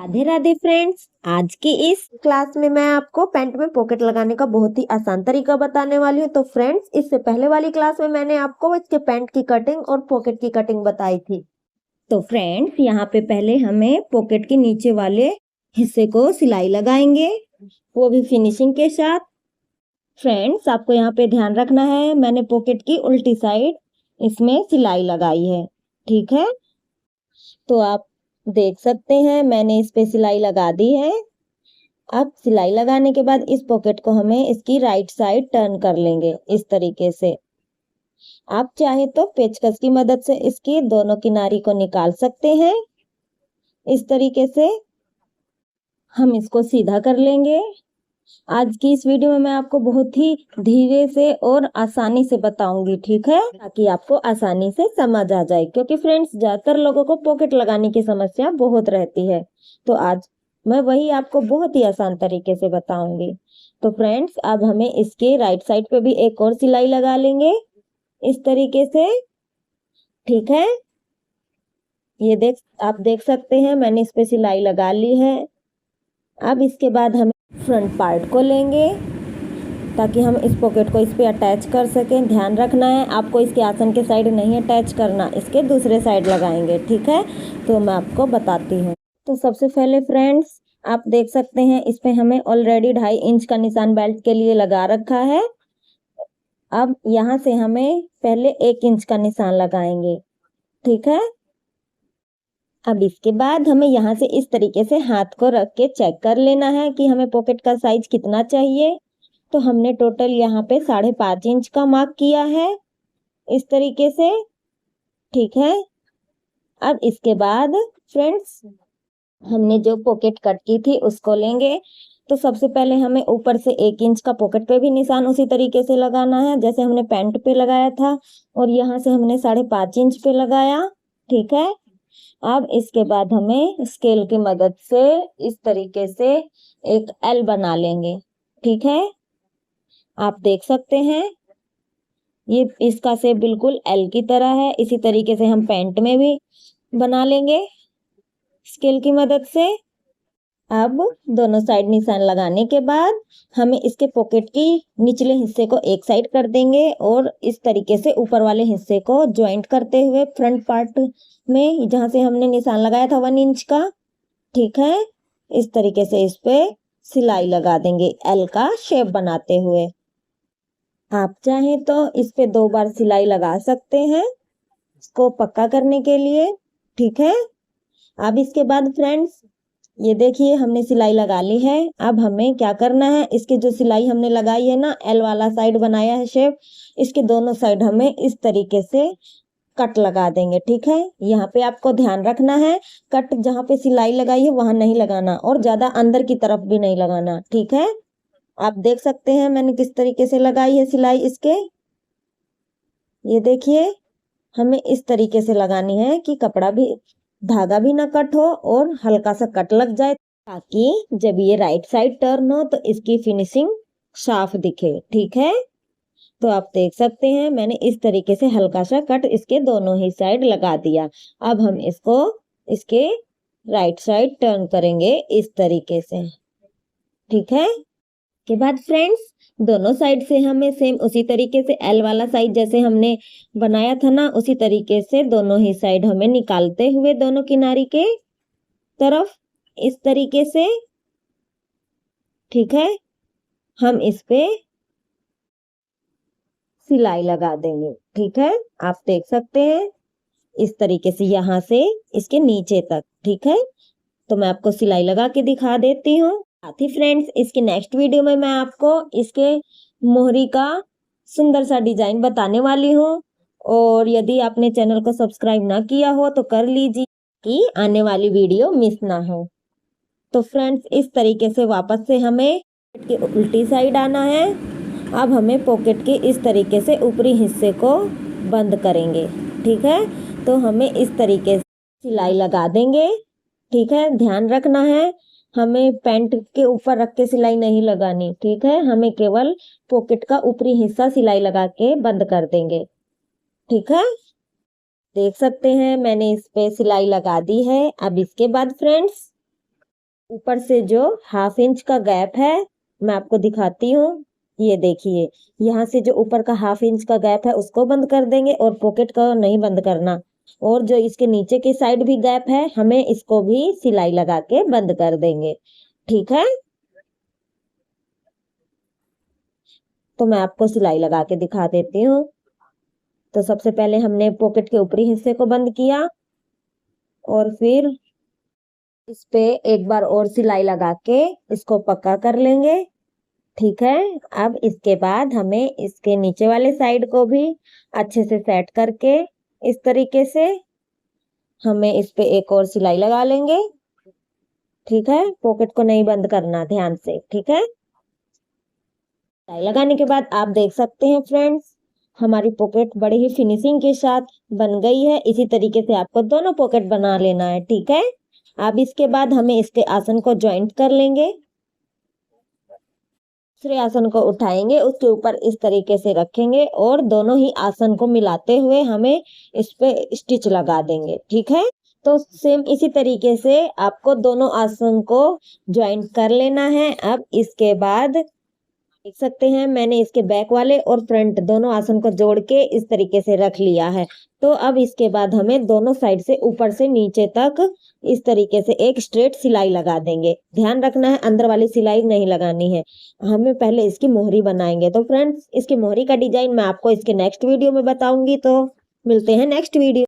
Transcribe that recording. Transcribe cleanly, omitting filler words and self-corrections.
Radhe Radhe friends, आज की इस क्लास में मैं आपको पैंट में पॉकेट लगाने का बहुत ही आसान तरीका बताने वाली हूँ। तो फ्रेंड्स, इससे पहले वाली क्लास में मैंने आपको इसके पैंट की कटिंग और पॉकेट की कटिंग बताई थी। तो फ्रेंड्स, यहाँ पे पहले हमें पॉकेट के नीचे वाले हिस्से को सिलाई लगाएंगे, वो भी फिनिशिंग के साथ। फ्रेंड्स, आपको यहाँ पे ध्यान रखना है, मैंने पॉकेट की उल्टी साइड इसमें सिलाई लगाई है। ठीक है, तो आप देख सकते हैं मैंने इस पे सिलाई लगा दी है। अब सिलाई लगाने के बाद इस पॉकेट को हमें इसकी राइट साइड टर्न कर लेंगे इस तरीके से। आप चाहे तो पेचकस की मदद से इसकी दोनों किनारी को निकाल सकते हैं। इस तरीके से हम इसको सीधा कर लेंगे। आज की इस वीडियो में मैं आपको बहुत ही धीरे से और आसानी से बताऊंगी, ठीक है, ताकि आपको आसानी से समझ आ जाए, क्योंकि फ्रेंड्स ज्यादातर लोगों को पॉकेट लगाने की समस्या बहुत रहती है। तो आज मैं वही आपको बहुत ही आसान तरीके से बताऊंगी। तो फ्रेंड्स, अब हमें इसके राइट साइड पे भी एक और सिलाई लगा लेंगे इस तरीके से। ठीक है, ये आप देख सकते हैं मैंने इस पे सिलाई लगा ली है। अब इसके बाद हम फ्रंट पार्ट को लेंगे ताकि हम इस पॉकेट को इस पे अटैच कर सकें। ध्यान रखना है, आपको इसके आसन के साइड नहीं अटैच करना, इसके दूसरे साइड लगाएंगे। ठीक है, तो मैं आपको बताती हूँ। तो सबसे पहले फ्रेंड्स, आप देख सकते हैं इस पे हमें ऑलरेडी 2.5 इंच का निशान बेल्ट के लिए लगा रखा है। अब यहाँ से हमें पहले 1 इंच का निशान लगाएंगे। ठीक है, अब इसके बाद हमें यहाँ से इस तरीके से हाथ को रख के चेक कर लेना है कि हमें पॉकेट का साइज कितना चाहिए। तो हमने टोटल यहाँ पे 5.5 इंच का मार्क किया है इस तरीके से। ठीक है, अब इसके बाद फ्रेंड्स, हमने जो पॉकेट कट की थी उसको लेंगे। तो सबसे पहले हमें ऊपर से 1 इंच का पॉकेट पे भी निशान उसी तरीके से लगाना है जैसे हमने पैंट पे लगाया था, और यहाँ से हमने 5.5 इंच पे लगाया। ठीक है, अब इसके बाद हमें स्केल की मदद से इस तरीके से एक एल बना लेंगे। ठीक है, आप देख सकते हैं ये इसका शेप बिल्कुल एल की तरह है। इसी तरीके से हम पैंट में भी बना लेंगे स्केल की मदद से। अब दोनों साइड निशान लगाने के बाद हमें इसके पॉकेट की निचले हिस्से को एक साइड कर देंगे और इस तरीके से ऊपर वाले हिस्से को ज्वाइंट करते हुए फ्रंट पार्ट में जहां से हमने निशान लगाया था 1 इंच का, ठीक है, इस तरीके से इस पे सिलाई लगा देंगे एल का शेप बनाते हुए। आप चाहें तो इस पे 2 बार सिलाई लगा सकते हैं इसको पक्का करने के लिए। ठीक है, अब इसके बाद फ्रेंड्स, ये देखिए हमने सिलाई लगा ली है। अब हमें क्या करना है, इसके जो सिलाई हमने लगाई है ना, एल वाला साइड बनाया है शेप, इसके दोनों साइड हमें इस तरीके से कट लगा देंगे। ठीक है, यहाँ पे आपको ध्यान रखना है, कट जहाँ पे सिलाई लगाई है वहां नहीं लगाना और ज्यादा अंदर की तरफ भी नहीं लगाना। ठीक है, आप देख सकते हैं मैंने किस तरीके से लगाई है सिलाई इसके। ये देखिए, हमें इस तरीके से लगानी है कि कपड़ा भी, धागा भी ना कट हो और हल्का सा कट लग जाए, ताकि जब ये राइट साइड टर्न हो तो इसकी फिनिशिंग साफ दिखे। ठीक है, तो आप देख सकते हैं मैंने इस तरीके से हल्का सा कट इसके दोनों ही साइड लगा दिया। अब हम इसको इसके राइट साइड टर्न करेंगे इस तरीके से। ठीक है, के बाद फ्रेंड्स, दोनों साइड से हमें सेम उसी तरीके से एल वाला साइड जैसे हमने बनाया था ना, उसी तरीके से दोनों ही साइड हमें निकालते हुए दोनों किनारी के तरफ इस तरीके से। ठीक है, हम इस पे सिलाई लगा देंगे। ठीक है, आप देख सकते हैं इस तरीके से यहाँ से इसके नीचे तक। ठीक है, तो मैं आपको सिलाई लगा के दिखा देती हूँ। साथ ही फ्रेंड्स, इसके नेक्स्ट वीडियो में मैं आपको इसके मोहरी का सुंदर सा डिजाइन बताने वाली हूँ, और यदि आपने चैनल को सब्सक्राइब ना किया हो तो कर लीजिए कि आने वाली वीडियो मिस ना हो। तो फ्रेंड्स, इस तरीके से वापस से हमें की उल्टी साइड आना है। अब हमें पॉकेट के इस तरीके से ऊपरी हिस्से को बंद करेंगे। ठीक है, तो हमें इस तरीके से सिलाई लगा देंगे। ठीक है, ध्यान रखना है हमें पैंट के ऊपर रख के सिलाई नहीं लगानी। ठीक है, हमें केवल पॉकेट का ऊपरी हिस्सा सिलाई लगा के बंद कर देंगे। ठीक है, देख सकते हैं मैंने इस पे सिलाई लगा दी है। अब इसके बाद फ्रेंड्स, ऊपर से जो 1/2 इंच का गैप है मैं आपको दिखाती हूँ। ये देखिए, यहाँ से जो ऊपर का 1/2 इंच का गैप है उसको बंद कर देंगे और पॉकेट को नहीं बंद करना। और जो इसके नीचे की साइड भी गैप है हमें इसको भी सिलाई लगा के बंद कर देंगे। ठीक है, तो मैं आपको सिलाई लगा के दिखा देती हूँ। तो सबसे पहले हमने पॉकेट के ऊपरी हिस्से को बंद किया और फिर इस पे एक बार और सिलाई लगा के इसको पक्का कर लेंगे। ठीक है, अब इसके बाद हमें इसके नीचे वाले साइड को भी अच्छे से सेट करके इस तरीके से हमें इस पे एक और सिलाई लगा लेंगे। ठीक है, पॉकेट को नहीं बंद करना, ध्यान से। ठीक है, सिलाई लगाने के बाद आप देख सकते हैं फ्रेंड्स, हमारी पॉकेट बड़ी ही फिनिशिंग के साथ बन गई है। इसी तरीके से आपको दोनों पॉकेट बना लेना है। ठीक है, अब इसके बाद हमें इसके आसन को ज्वाइंट कर लेंगे। दूसरे आसन को उठाएंगे, उसके ऊपर इस तरीके से रखेंगे और दोनों ही आसन को मिलाते हुए हमें इस पे स्टिच लगा देंगे। ठीक है, तो सेम इसी तरीके से आपको दोनों आसन को ज्वाइंट कर लेना है। अब इसके बाद देख सकते हैं मैंने इसके बैक वाले और फ्रंट दोनों आसन को जोड़ के इस तरीके से रख लिया है। तो अब इसके बाद हमें दोनों साइड से ऊपर से नीचे तक इस तरीके से एक स्ट्रेट सिलाई लगा देंगे। ध्यान रखना है अंदर वाली सिलाई नहीं लगानी है, हमें पहले इसकी मोहरी बनाएंगे। तो फ्रेंड्स, इसकी मोहरी का डिजाइन मैं आपको इसके नेक्स्ट वीडियो में बताऊंगी। तो मिलते हैं नेक्स्ट वीडियो।